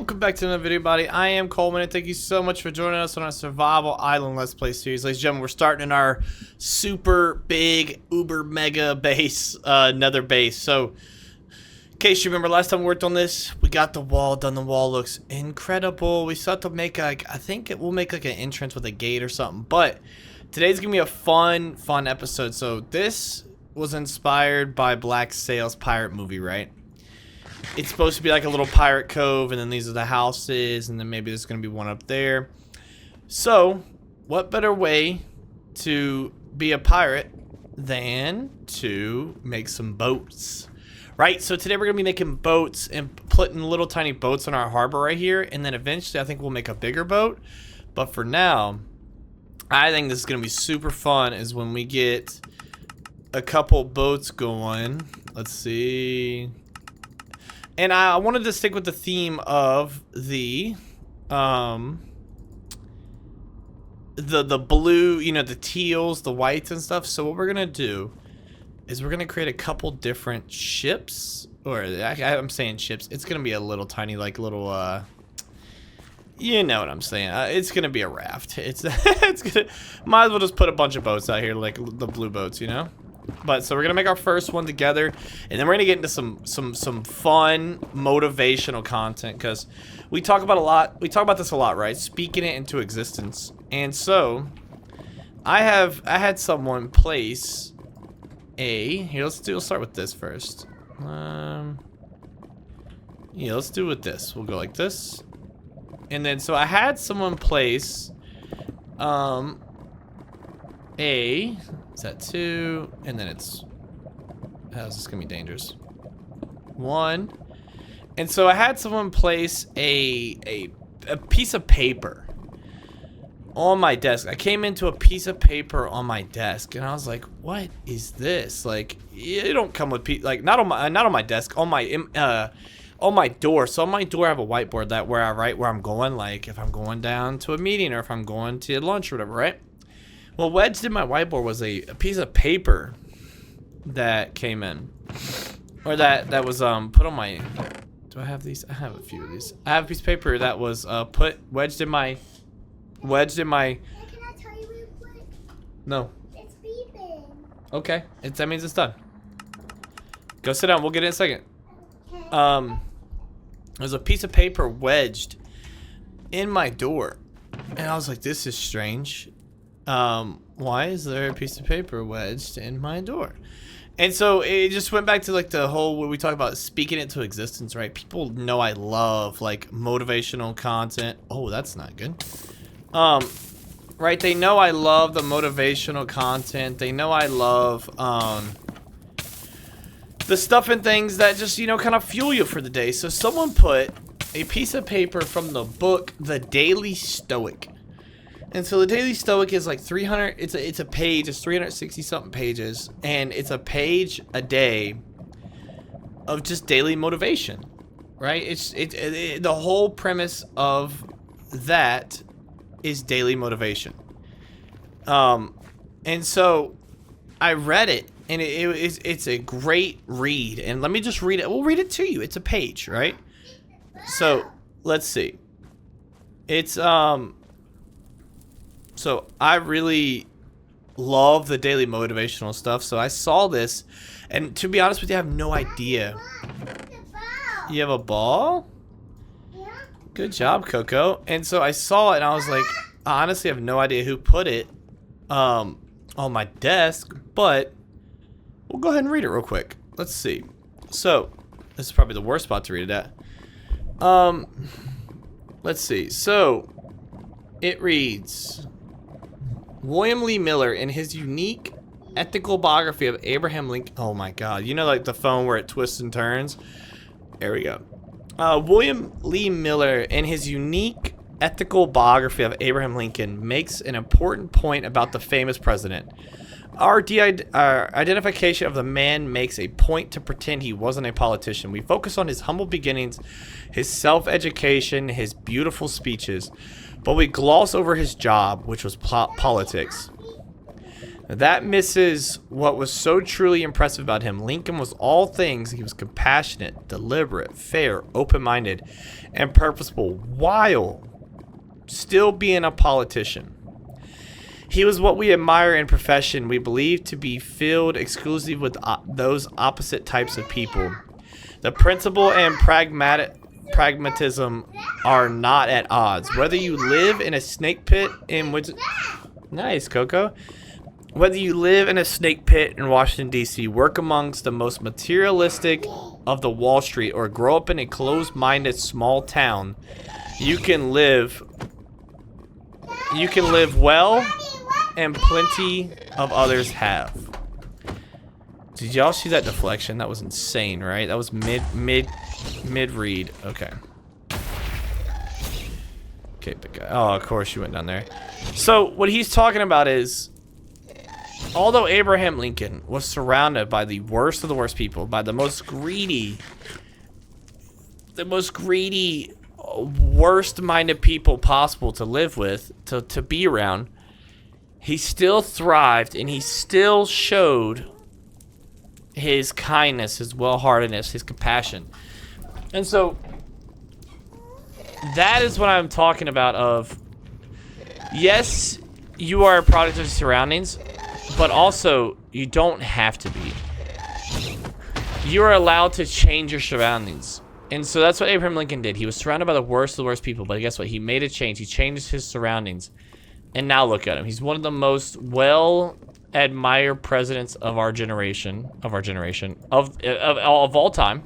welcome back to another video, buddy. I am Coleman, and thank you so much for joining us on our Survival Island Let's Play series. Ladies and gentlemen, we're starting in our super big, uber mega base, nether base. So, in case you remember, last time we worked on this, we got the wall done. The wall looks incredible. We still have to make, like, I think we'll make, like, an entrance with a gate or something. But today's going to be a fun episode. So, this was inspired by Black Sail's pirate movie, right? It's supposed to be like a little pirate cove, and then these are the houses, and then maybe there's going to be one up there. So, what better way to be a pirate than to make some boats, right? So today we're going to be making boats and putting little tiny boats on our harbor right here, and then eventually I think we'll make a bigger boat. But for now, I think this is going to be super fun is when we get a couple boats going. Let's see. And I wanted to stick with the theme of the blue, you know, the teals, the whites and stuff. So what we're gonna do is we're gonna create a couple different ships, or I'm saying ships. It's gonna be a little tiny, like little, you know what I'm saying. It's gonna be a raft. It's gonna, might as well just put a bunch of boats out here, like the blue boats, you know. But so we're gonna make our first one together, and then we're gonna get into some fun motivational content, because we talk about this a lot, right? Speaking it into existence. And so I had someone place here. Let's start with this first. Yeah, let's do it with this. We'll go like this, and then so I had someone place is that 2, and then it's, how's this gonna be dangerous? 1, and so I had someone place a piece of paper on my desk. I came into a piece of paper on my desk, and I was like, "What is this?" Like, it don't come with like not on my desk, on my door. So on my door, I have a whiteboard that where I write where I'm going, like if I'm going down to a meeting or if I'm going to lunch or whatever, right? Well, wedged in my whiteboard was a piece of paper that came in, or that was put on my. Do I have these? I have a few of these. I have a piece of paper that was wedged in my. Hey, can I tell you real quick? No. It's beeping. Okay, that means it's done. Go sit down. We'll get it in a second. Okay. There's a piece of paper wedged in my door, and I was like, "This is strange. Why is there a piece of paper wedged in my door?" And so it just went back to like the whole where we talk about speaking it to existence, right? People know I love like motivational content. Oh, that's not good. Right? They know I love the motivational content. They know I love the stuff and things that just, you know, kind of fuel you for the day. So someone put a piece of paper from the book The Daily Stoic. And so the Daily Stoic is like 300, it's a page, it's 360 something pages, and it's a page a day of just daily motivation, right? The whole premise of that is daily motivation. And so I read it, and it's a great read, and let me just read it. We'll read it to you. It's a page, right? So let's see. It's So I really love the daily motivational stuff. So I saw this, and to be honest with you, I have no idea. You have a ball? Yeah. Good job, Coco. And so I saw it, and I was like, I honestly have no idea who put it on my desk, but we'll go ahead and read it real quick. Let's see. So this is probably the worst spot to read it at. Let's see. So it reads, William Lee Miller, in his unique ethical biography of Abraham Lincoln. Oh my God. You know, like the phone where it twists and turns? There we go. William Lee Miller, in his unique ethical biography of Abraham Lincoln, makes an important point about the famous president. Our identification of the man makes a point to pretend he wasn't a politician. We focus on his humble beginnings, his self-education, his beautiful speeches, but we gloss over his job, which was politics. That misses what was so truly impressive about him. Lincoln was all things. He was compassionate, deliberate, fair, open-minded, and purposeful while still being a politician. He was what we admire in profession we believe to be filled exclusively with those opposite types of people. The principle and pragmatism are not at odds. Whether you live in a snake pit in which... Nice, Coco. Whether you live in a snake pit in Washington, D.C., work amongst the most materialistic of the Wall Street, or grow up in a closed-minded small town, you can live well, and plenty of others have. Did y'all see that deflection? That was insane, right? That was mid read. Okay. Okay, big guy. Oh, of course you went down there. So what he's talking about is, although Abraham Lincoln was surrounded by the worst of the worst people, by the most greedy, worst-minded people possible to live with, to be around, he still thrived, and he still showed his kindness, his well-heartedness, his compassion. And so that is what I'm talking about of, yes, you are a product of your surroundings, but also you don't have to be. You are allowed to change your surroundings. And so that's what Abraham Lincoln did. He was surrounded by the worst of the worst people, but guess what? He made a change. He changed his surroundings. And now look at him. He's one of the most well-admired presidents of our generation, of all time.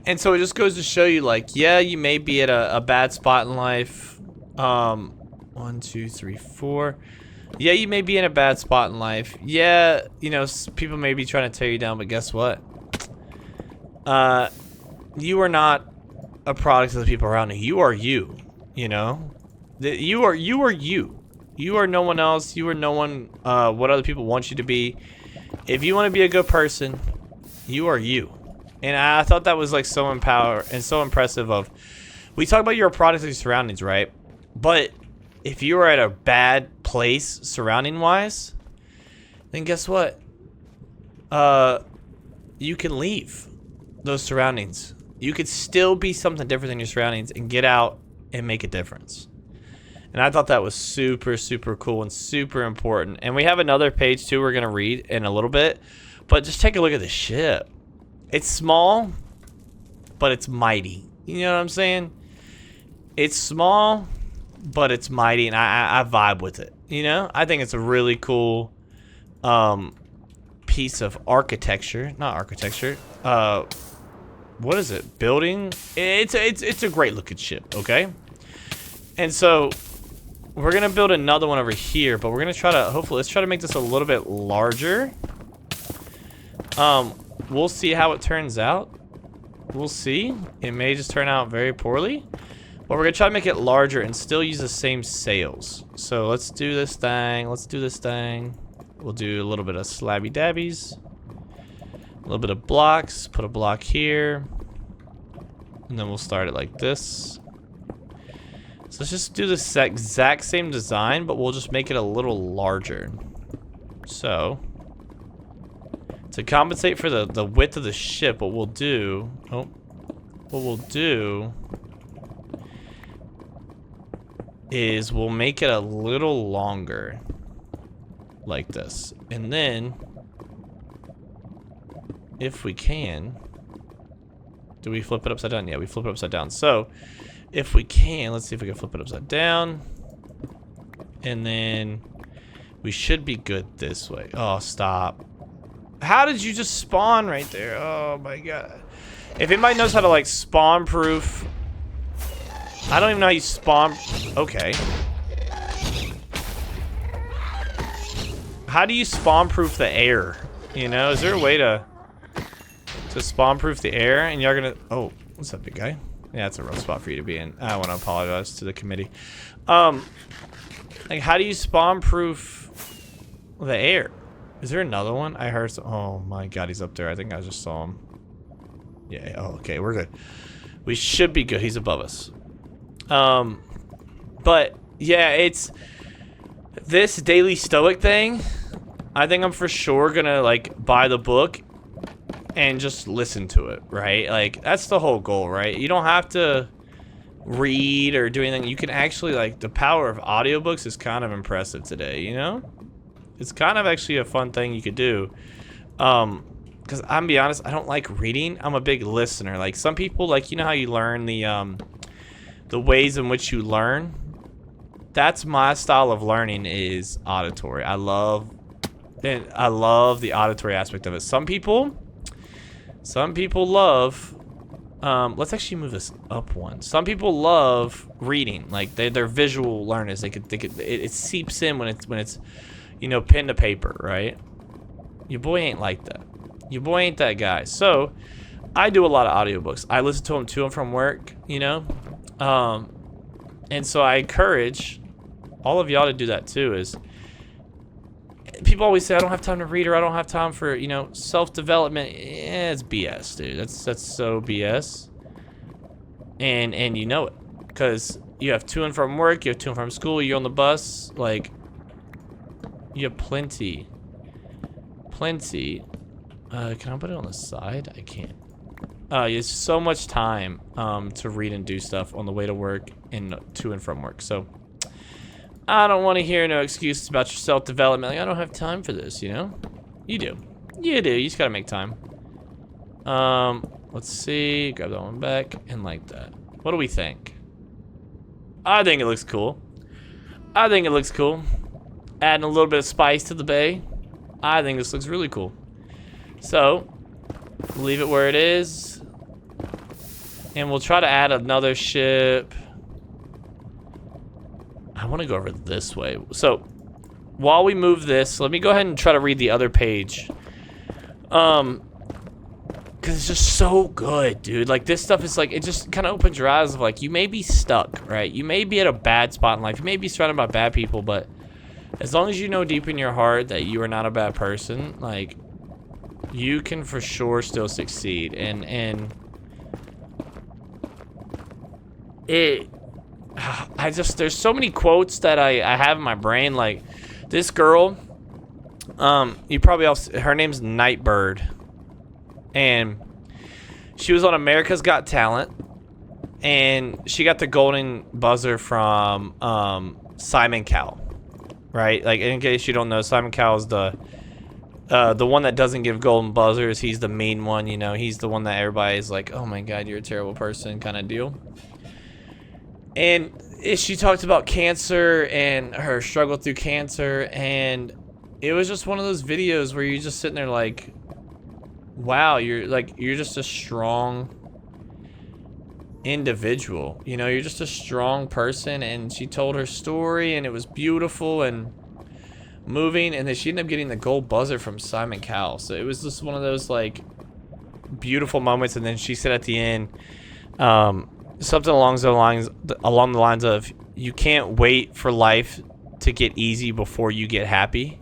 And so it just goes to show you, like, yeah, you may be at a bad spot in life. 1, 2, 3, 4. Yeah, you may be in a bad spot in life. Yeah, you know, people may be trying to tear you down, but guess what? You are not a product of the people around you. You are you, you know? You are you. You are no one else. You are no one what other people want you to be. If you want to be a good person, you are you. And I thought that was like so empowering and so impressive of, we talk about you're a product of your surroundings, right? But if you are at a bad place surrounding wise, then guess what? You can leave those surroundings. You could still be something different than your surroundings and get out and make a difference. And I thought that was super, super cool and super important. And we have another page too we're gonna read in a little bit. But just take a look at the ship. It's small, but it's mighty. You know what I'm saying? It's small, but it's mighty, and I vibe with it. You know? I think it's a really cool piece of architecture. Not architecture. What is it? Building? It's a great looking ship, okay? And so we're gonna build another one over here, but we're gonna try to let's try to make this a little bit larger. We'll see how it turns out. We'll see. It may just turn out very poorly, but we're gonna try to make it larger and still use the same sails. So let's do this thing. We'll do a little bit of slabby dabbies, a little bit of blocks. Put a block here, and then we'll start it like this. So let's just do this exact same design, but we'll just make it a little larger. So to compensate for the width of the ship, what we'll do is we'll make it a little longer like this. And then if we can, do we flip it upside down? Yeah, we flip it upside down. So if we can, let's see if we can flip it upside down. And then we should be good this way. Oh, stop. How did you just spawn right there? Oh my god. If anybody knows how to like spawn proof, I don't even know how you spawn. Okay. How do you spawn proof the air? You know, is there a way to spawn proof the air? And you're gonna, oh, what's up, big guy? Yeah, it's a rough spot for you to be in. I want to apologize to the committee. Like, how do you spawn proof the air? Is there another one? I heard some, oh my god, he's up there. I think I just saw him. Yeah, oh, okay, we're good. We should be good. He's above us. But yeah, it's this Daily Stoic thing, I think I'm for sure gonna like buy the book and just listen to it, right? Like that's the whole goal, right? You don't have to read or do anything. You can actually, like, the power of audiobooks is kind of impressive today, you know? It's kind of actually a fun thing you could do. Because I'm gonna be honest, I don't like reading. I'm a big listener. Like some people, like, you know how you learn the ways in which you learn? That's my style of learning, is auditory. I love the auditory aspect of it. Some people love, let's actually move this up one. Some people love reading. Like they're visual learners. It seeps in when it's, you know, pen to paper, right? Your boy ain't like that. Your boy ain't that guy. So I do a lot of audiobooks. I listen to them to and from work, you know? And so I encourage all of y'all to do that too. Is people always say, I don't have time to read, or I don't have time for, you know, self-development. It's BS, dude. That's so BS. And you know it. Because you have to and from work, you have to and from school, you're on the bus, like, you have plenty. Can I put it on the side? I can't. It's so much time to read and do stuff on the way to work and to and from work. So I don't want to hear no excuses about your self-development. Like, I don't have time for this, you know? You do. You do. You just gotta make time. Let's see. Grab that one back and like that. What do we think? I think it looks cool. Adding a little bit of spice to the bay. I think this looks really cool. So, leave it where it is. And we'll try to add another ship. I want to go over this way. So, while we move this, let me go ahead and try to read the other page. Because it's just so good, dude. Like, this stuff is like, it just kind of opens your eyes of like, you may be stuck, right? You may be at a bad spot in life. You may be surrounded by bad people, but as long as you know deep in your heart that you are not a bad person, like, you can for sure still succeed. And there's so many quotes that I have in my brain. Like, this girl, you probably all, her name's Nightbird, and she was on America's Got Talent, and she got the golden buzzer from Simon Cowell, right? Like, in case you don't know, Simon Cowell is the one that doesn't give golden buzzers. He's the mean one, you know. He's the one that everybody's like, oh my god, you're a terrible person kind of deal. And she talked about cancer and her struggle through cancer, and it was just one of those videos where you're just sitting there like, wow, you're just a strong individual, you know, you're just a strong person. And she told her story, and it was beautiful and moving, and then she ended up getting the gold buzzer from Simon Cowell. So it was just one of those like beautiful moments. And then she said at the end, something along the lines of, you can't wait for life to get easy before you get happy.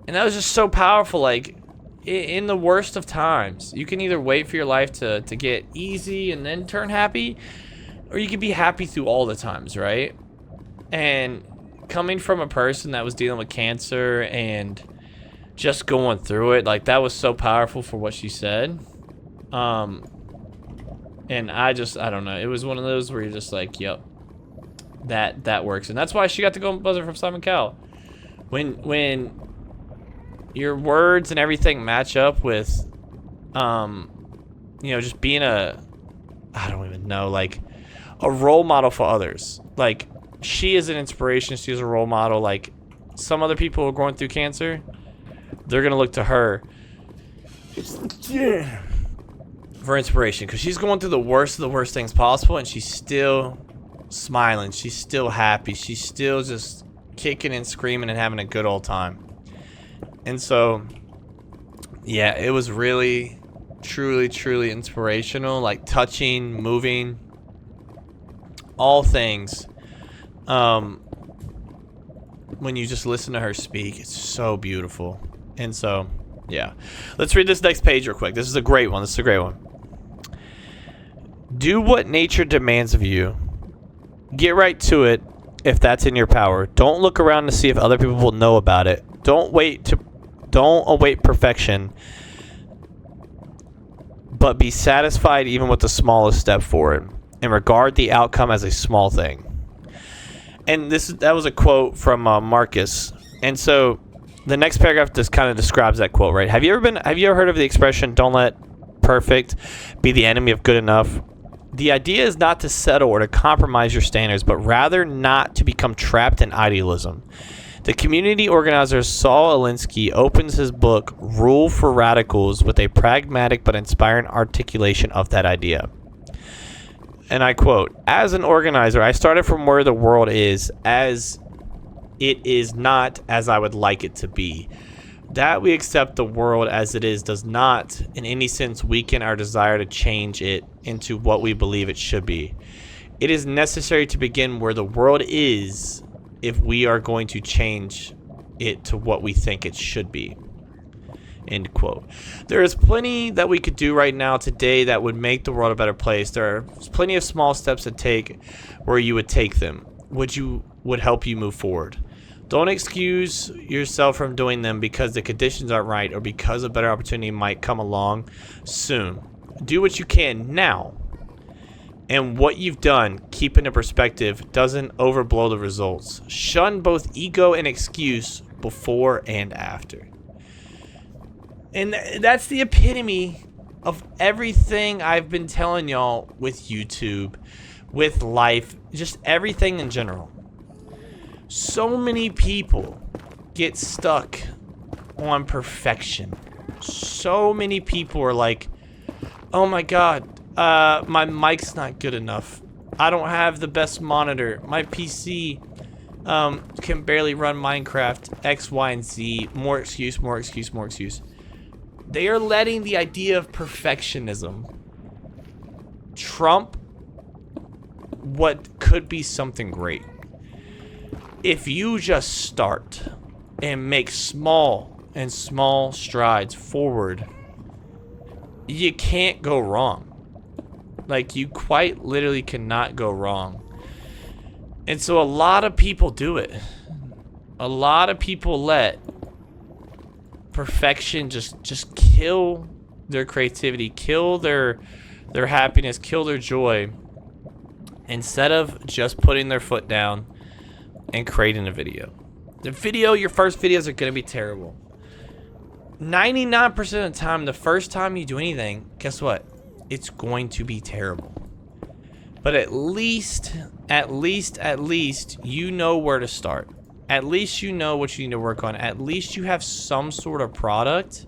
And that was just so powerful. Like, in the worst of times, you can either wait for your life to get easy and then turn happy, or you can be happy through all the times, right? And coming from a person that was dealing with cancer and just going through it, like, that was so powerful for what she said. And I don't know. It was one of those where you're just like, yep, that works. And that's why she got the golden buzzer from Simon Cowell. When your words and everything match up with, you know, just being I don't even know, like, a role model for others. Like, she is an inspiration. She is a role model. Like, some other people who are going through cancer, they're going to look to her for inspiration, because she's going through the worst of the worst things possible, and she's still smiling. She's still happy. She's still just kicking and screaming and having a good old time. And so, yeah, it was really, truly, truly inspirational. Like, touching, moving, all things. When you just listen to her speak, it's so beautiful. And so, yeah. Let's read this next page real quick. This is a great one. Do what nature demands of you. Get right to it if that's in your power. Don't look around to see if other people will know about it. Don't await perfection, but be satisfied even with the smallest step forward, and regard the outcome as a small thing. And that was a quote from Marcus. And so the next paragraph just kind of describes that quote, right? Have you ever heard of the expression, don't let perfect be the enemy of good enough? The idea is not to settle or to compromise your standards, but rather not to become trapped in idealism. The community organizer Saul Alinsky opens his book, Rule for Radicals, with a pragmatic but inspiring articulation of that idea. And I quote, "As an organizer, I started from where the world is, as it is not as I would like it to be. That we accept the world as it is does not, in any sense, weaken our desire to change it into what we believe it should be. It is necessary to begin where the world is if we are going to change it to what we think it should be." End quote. There is plenty that we could do right now today that would make the world a better place. There are plenty of small steps to take where you would take them, would help you move forward. Don't excuse yourself from doing them because the conditions aren't right or because a better opportunity might come along soon. Do what you can now. And what you've done, keep in perspective, doesn't overblow the results. Shun both ego and excuse before and after. And that's the epitome of everything I've been telling y'all with YouTube, with life, just everything in general. So many people get stuck on perfection. So many people are like, oh my God, my mic's not good enough. I don't have the best monitor. My PC can barely run Minecraft, X, Y, and Z. More excuse, more excuse, more excuse. They are letting the idea of perfectionism trump what could be something great. If you just start and make small strides forward, you can't go wrong. Like, you quite literally cannot go wrong. And so a lot of people do it. A lot of people let perfection just kill their creativity, kill their happiness, kill their joy, instead of just putting their foot down and creating a video. Your first videos are going to be terrible. 99% of the time, the first time you do anything, guess what? It's going to be terrible. But at least, you know where to start. At least you know what you need to work on. At least you have some sort of product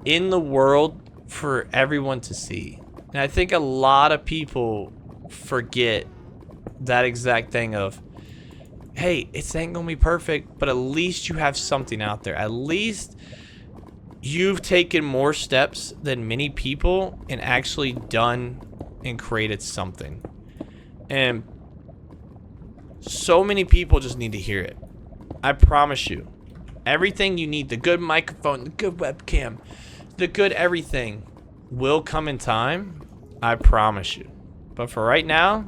in the world for everyone to see. And I think a lot of people forget that exact thing of, hey, it ain't gonna be perfect, but at least you have something out there. At least you've taken more steps than many people and actually done and created something. And so many people just need to hear it. I promise you. Everything you need, the good microphone, the good webcam, the good everything will come in time. I promise you. But for right now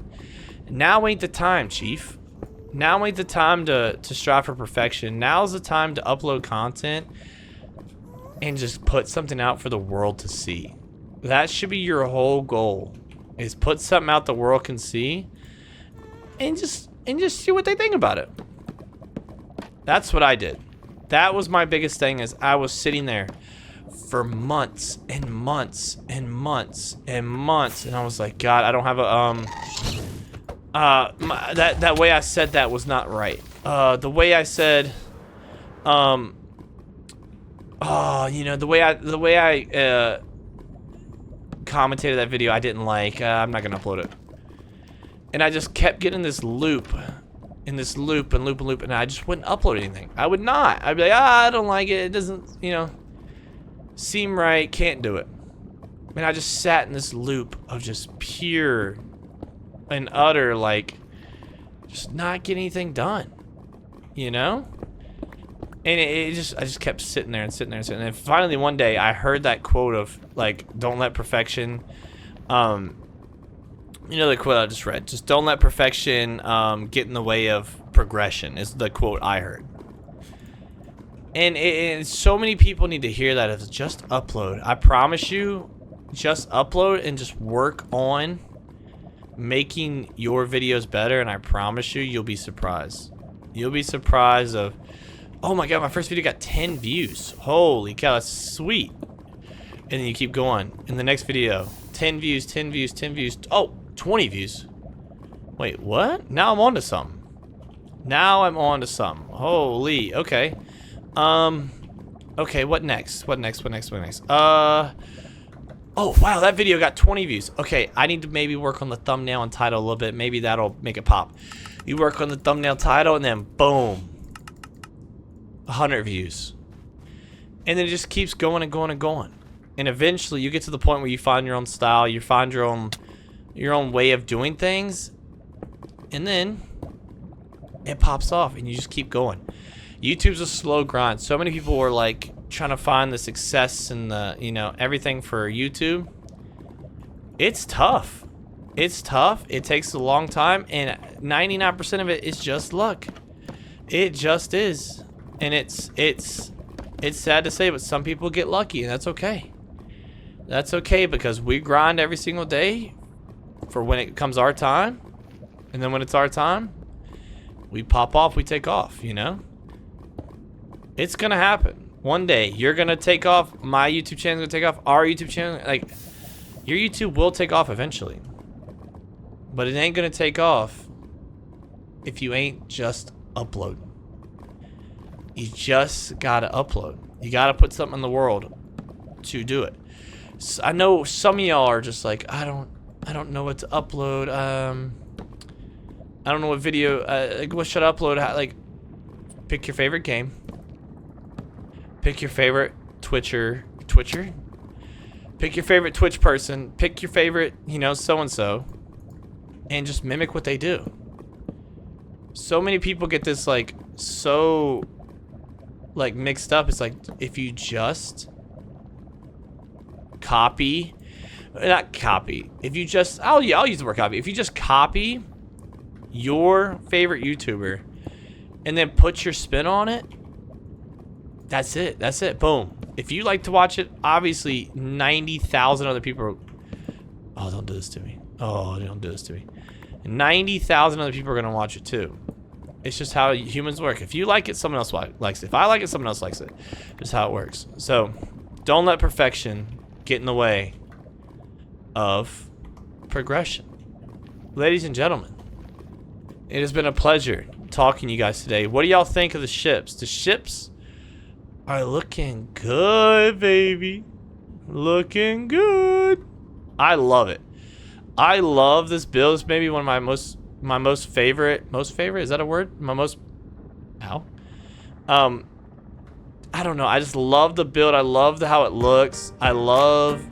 ain't the time, Chief. Now ain't the time to strive for perfection. Now's the time to upload content and just put something out for the world to see. That should be your whole goal, is put something out the world can see and just see what they think about it. That's what I did. That was my biggest thing, is I was sitting there for months and months and months and months, and I was like, God, I don't have a that way I said that was not right. The way I said the way I commentated that video, I didn't like. I'm not gonna upload it. And I just kept getting this loop, and loop, and I just wouldn't upload anything. I would not. I'd be like, I don't like it. It doesn't, seem right. Can't do it. And I just sat in this loop of just pure and utter, just not getting anything done, And I just kept sitting there. And finally one day I heard that quote of, don't let perfection You know the quote I just read. Just don't let perfection get in the way of progression is the quote I heard. And so many people need to hear that. It's just upload. I promise you, just upload and just work on making your videos better. And I promise you, you'll be surprised. You'll be surprised of, oh my God, my first video got 10 views. Holy cow, that's sweet. And then you keep going. In the next video, 10 views, 10 views, 10 views. Oh, 20 views. Wait, what? Now I'm on to something. Now I'm on to something. Holy, okay. Okay, what next? What next? What next? What next? Oh, wow, that video got 20 views. Okay, I need to maybe work on the thumbnail and title a little bit. Maybe that'll make it pop. You work on the thumbnail title and then boom. 100 views. And then it just keeps going and going and going. And eventually you get to the point where you find your own style, you find your own way of doing things. And then it pops off and you just keep going. YouTube's a slow grind. So many people were like trying to find the success and the, you know, everything for YouTube. It's tough. It's tough. It takes a long time, and 99% of it is just luck. It just is. And it's sad to say, but some people get lucky, and that's okay. That's okay, because we grind every single day for when it comes our time. And then when it's our time, we pop off, we take off, you know? It's gonna happen. One day, you're gonna take off. My YouTube channel's gonna take off. Our YouTube channel, like, your YouTube will take off eventually. But it ain't gonna take off if you ain't just uploading. You just gotta upload. You gotta put something in the world to do it. So I know some of y'all are just like, I don't know what to upload. I don't know what video. Like, what should I upload? Like, pick your favorite game. Pick your favorite Twitcher. Pick your favorite Twitch person. Pick your favorite, you know, so-and-so. And just mimic what they do. So many people get this, like, so, like, mixed up. It's like, if you just copy, not copy. If you just, I'll use the word copy. If you just copy your favorite YouTuber and then put your spin on it, that's it. That's it. Boom. If you like to watch it, obviously 90,000 other people are, oh, don't do this to me. Oh, don't do this to me. 90,000 other people are going to watch it too. It's just how humans work. If you like it, someone else likes it. If I like it, someone else likes it. Just how it works. So, don't let perfection get in the way of progression. Ladies and gentlemen, it has been a pleasure talking to you guys today. What do y'all think of the ships? The ships are looking good, baby. Looking good. I love it. I love this build. It's maybe one of my most favorite. Most favorite? Is that a word? My most. How? I don't know. I just love the build. I love how it looks. I love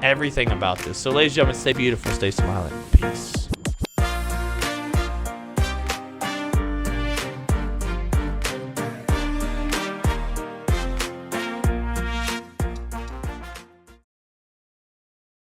everything about this. So, ladies and gentlemen, stay beautiful, stay smiling. Peace.